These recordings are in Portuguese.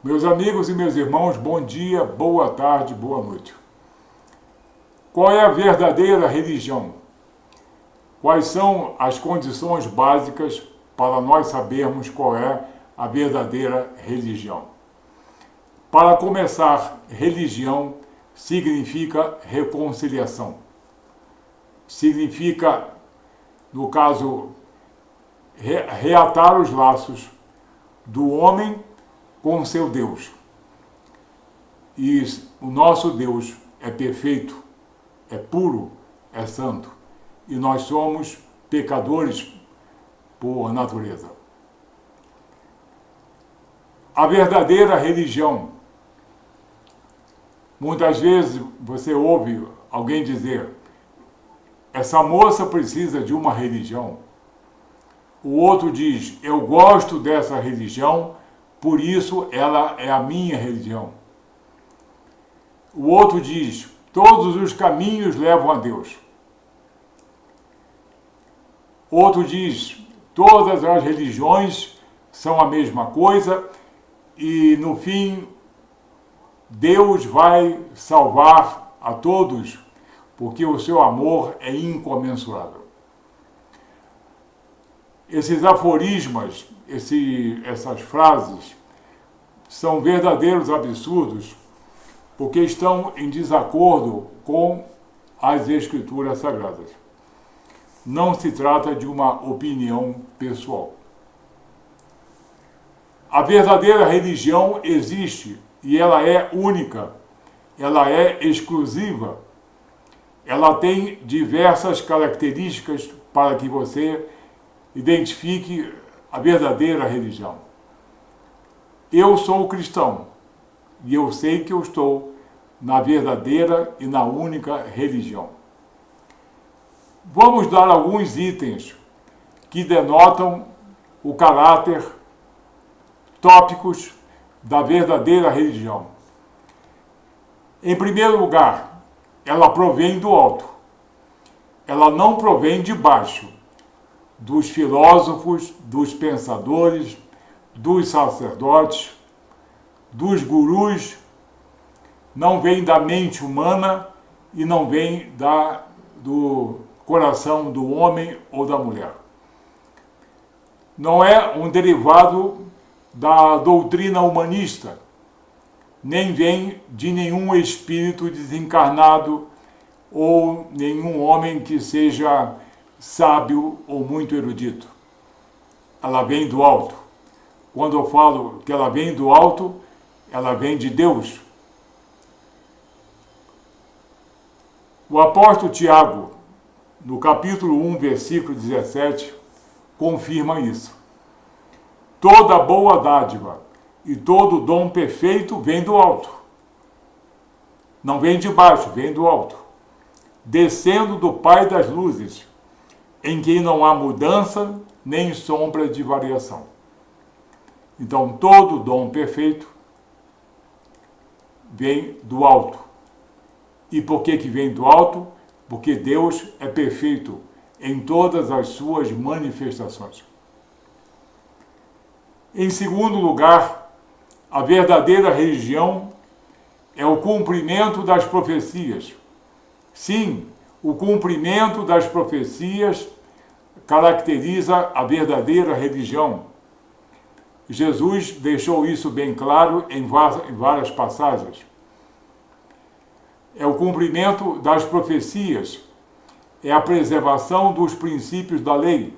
Meus amigos e meus irmãos, bom dia, boa tarde, boa noite. Qual é a verdadeira religião? Quais são as condições básicas para nós sabermos qual é a verdadeira religião? Para começar, religião significa reconciliação. Significa, no caso, reatar os laços do homem com o seu Deus. E o nosso Deus é perfeito, é puro, é santo. E nós somos pecadores por natureza. A verdadeira religião. Muitas vezes você ouve alguém dizer: essa moça precisa de uma religião. O outro diz: eu gosto dessa religião, por isso ela é a minha religião. O outro diz: todos os caminhos levam a Deus. Outro diz: todas as religiões são a mesma coisa e no fim Deus vai salvar a todos, porque o seu amor é incomensurável. Esses aforismas, essas frases, são verdadeiros absurdos, porque estão em desacordo com as Escrituras Sagradas. Não se trata de uma opinião pessoal. A verdadeira religião existe e ela é única, ela é exclusiva, ela tem diversas características para que você identifique a verdadeira religião. Eu sou cristão e eu sei que eu estou na verdadeira e na única religião. Vamos dar alguns itens que denotam o caráter, tópicos da verdadeira religião. Em primeiro lugar, ela provém do alto. Ela não provém de baixo, dos filósofos, dos pensadores, dos sacerdotes, dos gurus, não vem da mente humana e não vem do coração do homem ou da mulher. Não é um derivado da doutrina humanista, nem vem de nenhum espírito desencarnado ou nenhum homem que seja sábio ou muito erudito. Ela vem do alto. Quando eu falo que ela vem do alto, ela vem de Deus. O apóstolo Tiago, no capítulo 1, versículo 17, confirma isso. Toda boa dádiva e todo dom perfeito vem do alto. Não vem de baixo, vem do alto. Descendo do Pai das luzes, em quem não há mudança nem sombra de variação. Então, todo dom perfeito vem do alto. E por que vem do alto? Porque Deus é perfeito em todas as suas manifestações. Em segundo lugar, a verdadeira religião é o cumprimento das profecias. Sim, o cumprimento das profecias caracteriza a verdadeira religião. Jesus deixou isso bem claro em várias passagens. É o cumprimento das profecias, é a preservação dos princípios da lei.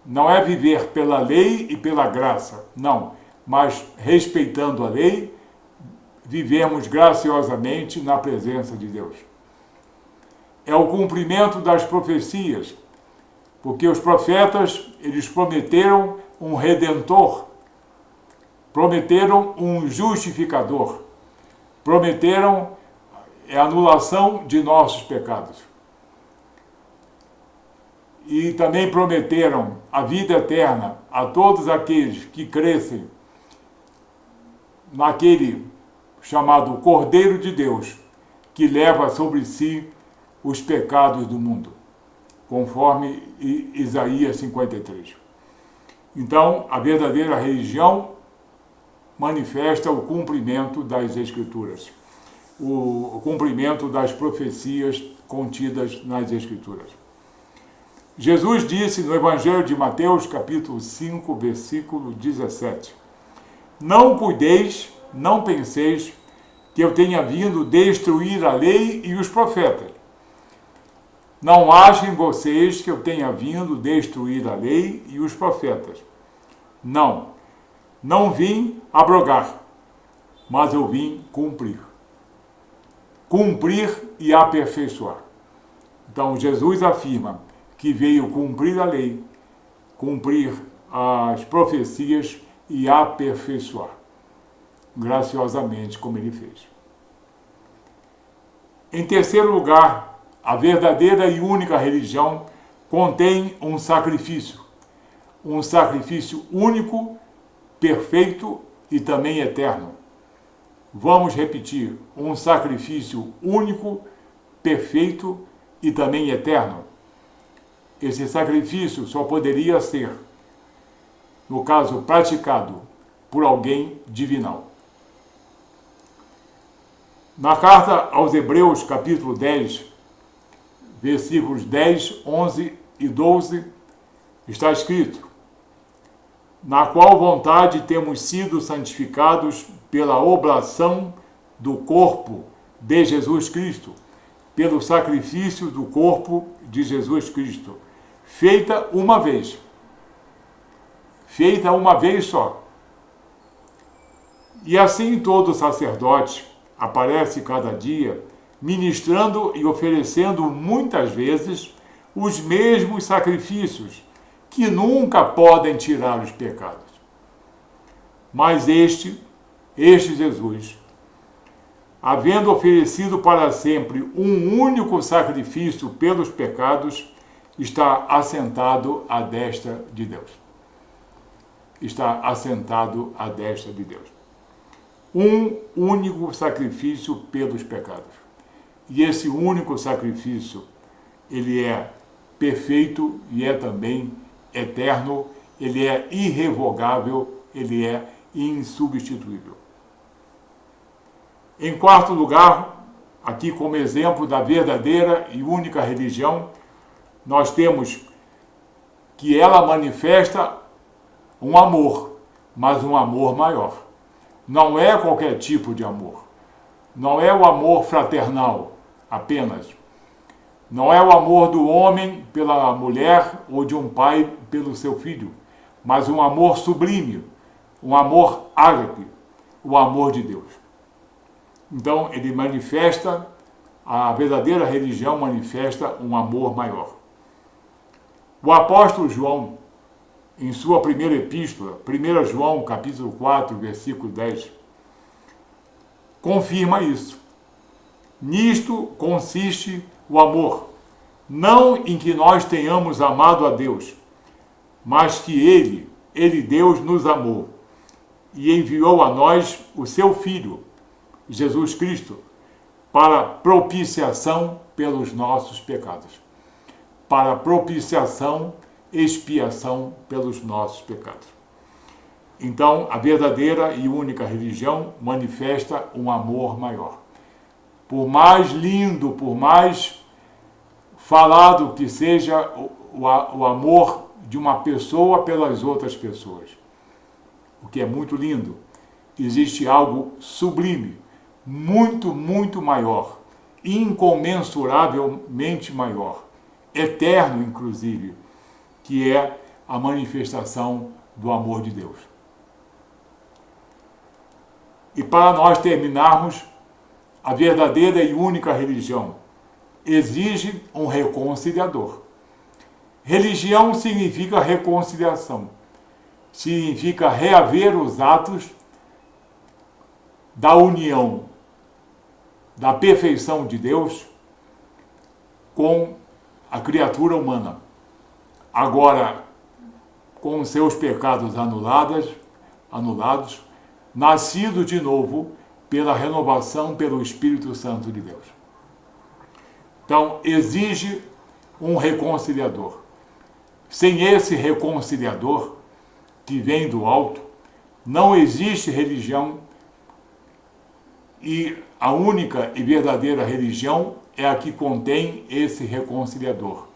Não é viver pela lei e pela graça, não, mas respeitando a lei, vivemos graciosamente na presença de Deus. É o cumprimento das profecias, porque os profetas, eles prometeram um redentor, prometeram um justificador, prometeram a anulação de nossos pecados. E também prometeram a vida eterna a todos aqueles que crescem naquele chamado Cordeiro de Deus, que leva sobre si os pecados do mundo, conforme Isaías 53. Então, a verdadeira religião manifesta o cumprimento das Escrituras, o cumprimento das profecias contidas nas Escrituras. Jesus disse no Evangelho de Mateus, capítulo 5, versículo 17: Não cuideis, não penseis que eu tenha vindo destruir a lei e os profetas. Não achem vocês que eu tenha vindo destruir a lei e os profetas. Não vim abrogar, mas eu vim cumprir. Cumprir e aperfeiçoar. Então Jesus afirma que veio cumprir a lei, cumprir as profecias e aperfeiçoar, graciosamente, como ele fez. Em terceiro lugar, a verdadeira e única religião contém um sacrifício único, perfeito e também eterno. Vamos repetir: um sacrifício único, perfeito e também eterno. Esse sacrifício só poderia ser, no caso, praticado por alguém divinal. Na carta aos Hebreus, capítulo 10, versículos 10, 11 e 12, está escrito: na qual vontade temos sido santificados pela oblação do corpo de Jesus Cristo, pelo sacrifício do corpo de Jesus Cristo, feita uma vez só. E assim todo sacerdote aparece cada dia, ministrando e oferecendo muitas vezes os mesmos sacrifícios, que nunca podem tirar os pecados. Mas este Jesus, havendo oferecido para sempre um único sacrifício pelos pecados, está assentado à destra de Deus. Está assentado à destra de Deus. Um único sacrifício pelos pecados. E esse único sacrifício, ele é perfeito e é também eterno, ele é irrevogável, ele é insubstituível. Em quarto lugar, aqui como exemplo da verdadeira e única religião, nós temos que ela manifesta um amor, mas um amor maior. Não é qualquer tipo de amor. Não é o amor fraternal apenas. Não é o amor do homem pela mulher ou de um pai pelo seu filho, mas um amor sublime, um amor ágape, o amor de Deus. Então, ele manifesta, a verdadeira religião manifesta um amor maior. O apóstolo João, em sua primeira epístola, 1 João, capítulo 4, versículo 10, confirma isso. Nisto consiste o amor, não em que nós tenhamos amado a Deus, mas que Ele Deus, nos amou e enviou a nós o seu Filho, Jesus Cristo, para propiciação pelos nossos pecados. Para propiciação, expiação pelos nossos pecados. Então, a verdadeira e única religião manifesta um amor maior. Por mais lindo, por mais falado que seja o amor de uma pessoa pelas outras pessoas, o que é muito lindo, existe algo sublime, muito, muito maior, incomensuravelmente maior, eterno inclusive, que é a manifestação do amor de Deus. E para nós terminarmos, a verdadeira e única religião exige um reconciliador. Religião significa reconciliação, significa reaver os atos da união, da perfeição de Deus com a criatura humana. Agora, com seus pecados anulados, nascido de novo pela renovação pelo Espírito Santo de Deus. Então, exige um reconciliador. Sem esse reconciliador, que vem do alto, Não existe religião e a única e verdadeira religião é a que contém esse reconciliador,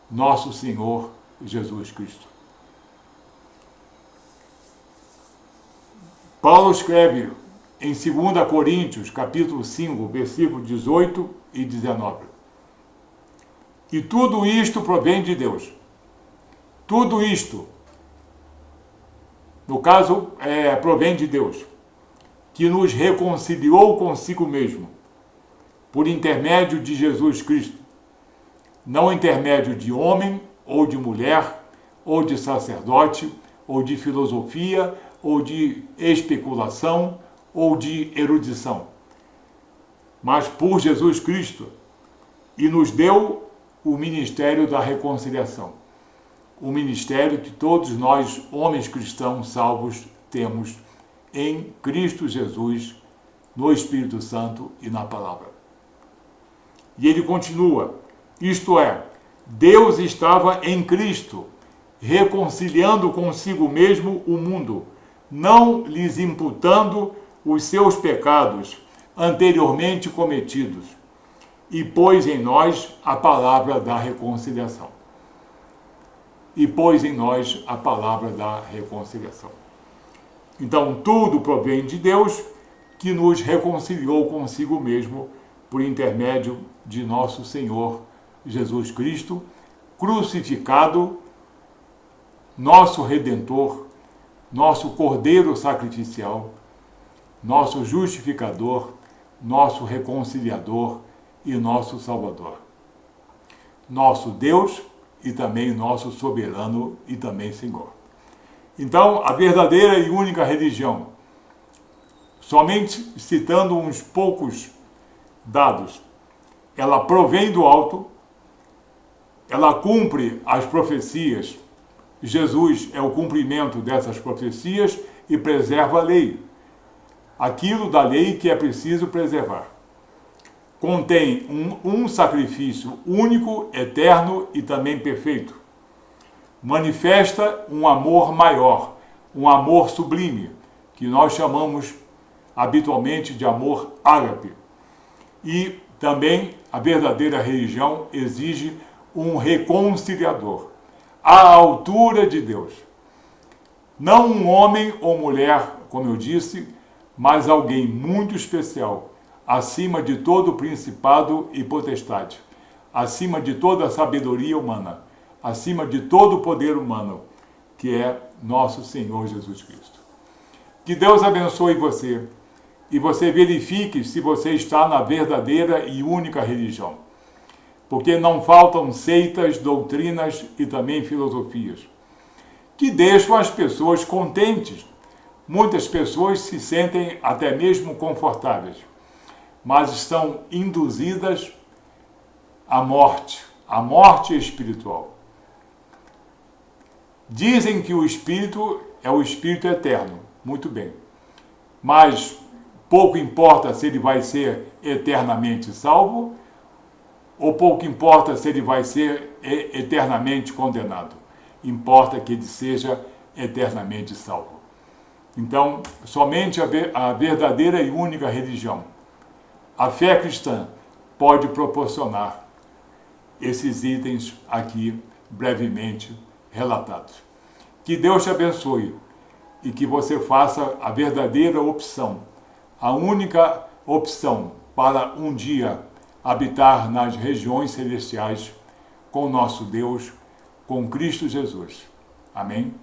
nosso Senhor Jesus Cristo. Paulo escreve em 2 Coríntios, capítulo 5, versículo 18 e 19. E tudo isto provém de Deus. Tudo isto, no caso, provém de Deus, que nos reconciliou consigo mesmo, por intermédio de Jesus Cristo, não intermédio de homem, ou de mulher, ou de sacerdote, ou de filosofia, ou de especulação, ou de erudição, mas por Jesus Cristo, e nos deu o ministério da reconciliação, o ministério que todos nós, homens cristãos salvos, temos em Cristo Jesus, no Espírito Santo e na Palavra. E ele continua, isto é, Deus estava em Cristo, reconciliando consigo mesmo o mundo, não lhes imputando os seus pecados anteriormente cometidos, e pôs em nós a palavra da reconciliação. E pôs em nós a palavra da reconciliação. Então, tudo provém de Deus, que nos reconciliou consigo mesmo por intermédio de nosso Senhor Jesus Cristo, crucificado, nosso Redentor, nosso Cordeiro sacrificial, nosso justificador, nosso reconciliador e nosso Salvador. Nosso Deus e também nosso soberano e também Senhor. Então, a verdadeira e única religião, somente citando uns poucos dados, ela provém do alto, ela cumpre as profecias, Jesus é o cumprimento dessas profecias e preserva a lei, aquilo da lei que é preciso preservar. Contém um sacrifício único, eterno e também perfeito. Manifesta um amor maior, um amor sublime, que nós chamamos habitualmente de amor ágape. E também a verdadeira religião exige um reconciliador, à altura de Deus. Não um homem ou mulher, como eu disse, mas alguém muito especial, acima de todo principado e potestade, acima de toda sabedoria humana, acima de todo poder humano, que é nosso Senhor Jesus Cristo. Que Deus abençoe você e você verifique se você está na verdadeira e única religião, porque não faltam seitas, doutrinas e também filosofias, que deixam as pessoas contentes. Muitas pessoas se sentem até mesmo confortáveis, mas estão induzidas à morte espiritual. Dizem que o Espírito é o Espírito eterno, muito bem, mas pouco importa se ele vai ser eternamente salvo, ou pouco importa se ele vai ser eternamente condenado. Importa que ele seja eternamente salvo. Então, somente a verdadeira e única religião, a fé cristã, pode proporcionar esses itens aqui brevemente relatados. Que Deus te abençoe e que você faça a verdadeira opção, a única opção para um dia habitar nas regiões celestiais com nosso Deus, com Cristo Jesus. Amém?